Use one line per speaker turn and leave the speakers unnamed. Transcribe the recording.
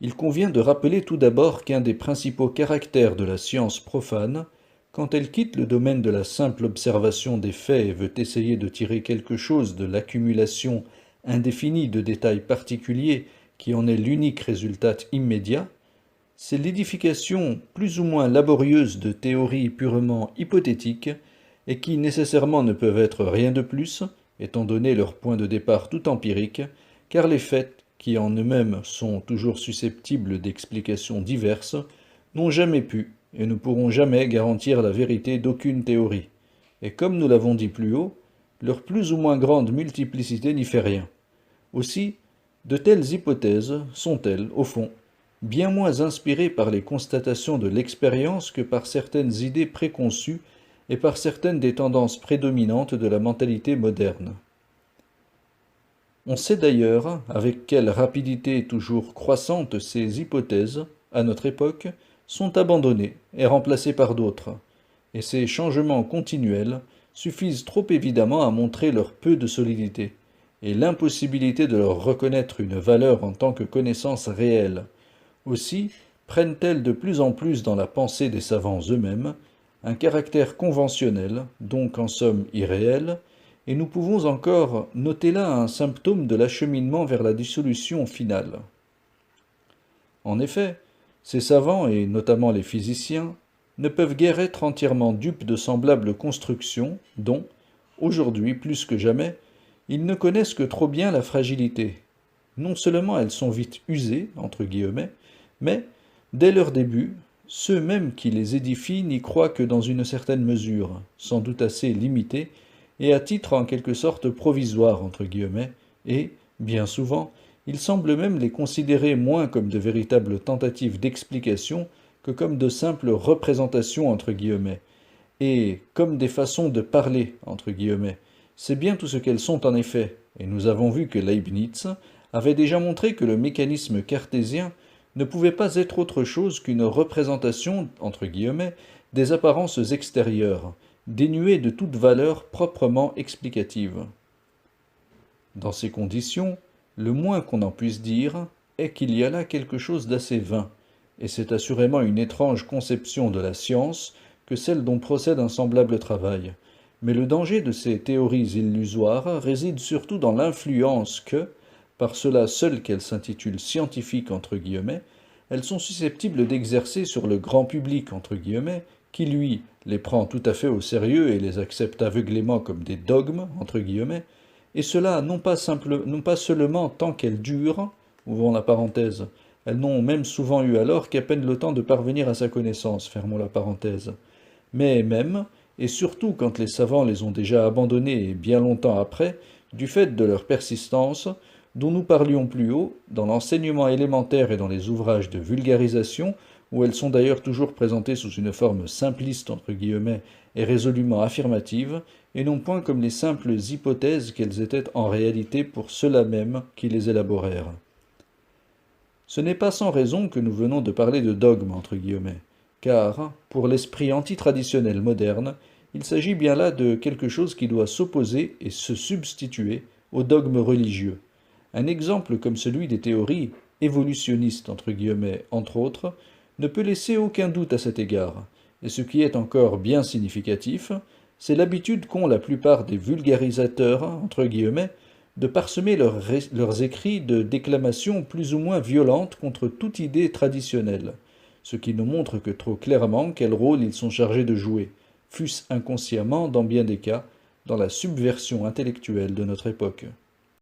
Il convient de rappeler tout d'abord qu'un des principaux caractères de la science profane, quand elle quitte le domaine de la simple observation des faits et veut essayer de tirer quelque chose de l'accumulation indéfinie de détails particuliers qui en est l'unique résultat immédiat, c'est l'édification plus ou moins laborieuse de théories purement hypothétiques et qui nécessairement ne peuvent être rien de plus, étant donné leur point de départ tout empirique, car les faits, qui en eux-mêmes sont toujours susceptibles d'explications diverses, n'ont jamais pu et ne pourront jamais garantir la vérité d'aucune théorie. Et comme nous l'avons dit plus haut, leur plus ou moins grande multiplicité n'y fait rien. Aussi, de telles hypothèses sont-elles, au fond, bien moins inspirées par les constatations de l'expérience que par certaines idées préconçues et par certaines des tendances prédominantes de la mentalité moderne. On sait d'ailleurs avec quelle rapidité toujours croissante ces hypothèses, à notre époque, sont abandonnées et remplacées par d'autres, et ces changements continuels suffisent trop évidemment à montrer leur peu de solidité, et l'impossibilité de leur reconnaître une valeur en tant que connaissance réelle. Aussi prennent-elles de plus en plus dans la pensée des savants eux-mêmes un caractère conventionnel, donc en somme irréel, et nous pouvons encore noter là un symptôme de l'acheminement vers la dissolution finale. En effet, ces savants, et notamment les physiciens, ne peuvent guère être entièrement dupes de semblables constructions dont, aujourd'hui plus que jamais, ils ne connaissent que trop bien la fragilité. Non seulement elles sont vite usées, entre guillemets, mais, dès leur début, ceux mêmes qui les édifient n'y croient que dans une certaine mesure, sans doute assez limitée, et à titre en quelque sorte provisoire, entre guillemets, et, bien souvent, il semble même les considérer moins comme de véritables tentatives d'explication que comme de simples représentations, entre guillemets, et comme des façons de parler, entre guillemets. C'est bien tout ce qu'elles sont en effet, et nous avons vu que Leibniz avait déjà montré que le mécanisme cartésien ne pouvait pas être autre chose qu'une représentation, entre guillemets, des apparences extérieures, dénuées de toute valeur proprement explicative. Dans ces conditions, le moins qu'on en puisse dire est qu'il y a là quelque chose d'assez vain, et c'est assurément une étrange conception de la science que celle dont procède un semblable travail. Mais le danger de ces théories illusoires réside surtout dans l'influence que, par cela seul qu'elles s'intitulent scientifiques entre guillemets, elles sont susceptibles d'exercer sur le grand public entre guillemets, qui lui les prend tout à fait au sérieux et les accepte aveuglément comme des dogmes entre guillemets, et cela non pas seulement tant qu'elles durent, ouvrons la parenthèse, elles n'ont même souvent eu alors qu'à peine le temps de parvenir à sa connaissance, fermons la parenthèse, mais même, et surtout quand les savants les ont déjà abandonnées et bien longtemps après, du fait de leur persistance, dont nous parlions plus haut, dans l'enseignement élémentaire et dans les ouvrages de vulgarisation, où elles sont d'ailleurs toujours présentées sous une forme simpliste entre guillemets et résolument affirmative, et non point comme les simples hypothèses qu'elles étaient en réalité pour ceux-là même qui les élaborèrent. Ce n'est pas sans raison que nous venons de parler de dogme entre guillemets, car, pour l'esprit antitraditionnel moderne, il s'agit bien là de quelque chose qui doit s'opposer et se substituer au dogme religieux. Un exemple comme celui des théories évolutionnistes entre guillemets, entre autres, ne peut laisser aucun doute à cet égard, et ce qui est encore bien significatif, c'est l'habitude qu'ont la plupart des vulgarisateurs entre guillemets de parsemer leurs écrits de déclamations plus ou moins violentes contre toute idée traditionnelle, ce qui ne montre que trop clairement quel rôle ils sont chargés de jouer, fût-ce inconsciemment dans bien des cas, dans la subversion intellectuelle de notre époque.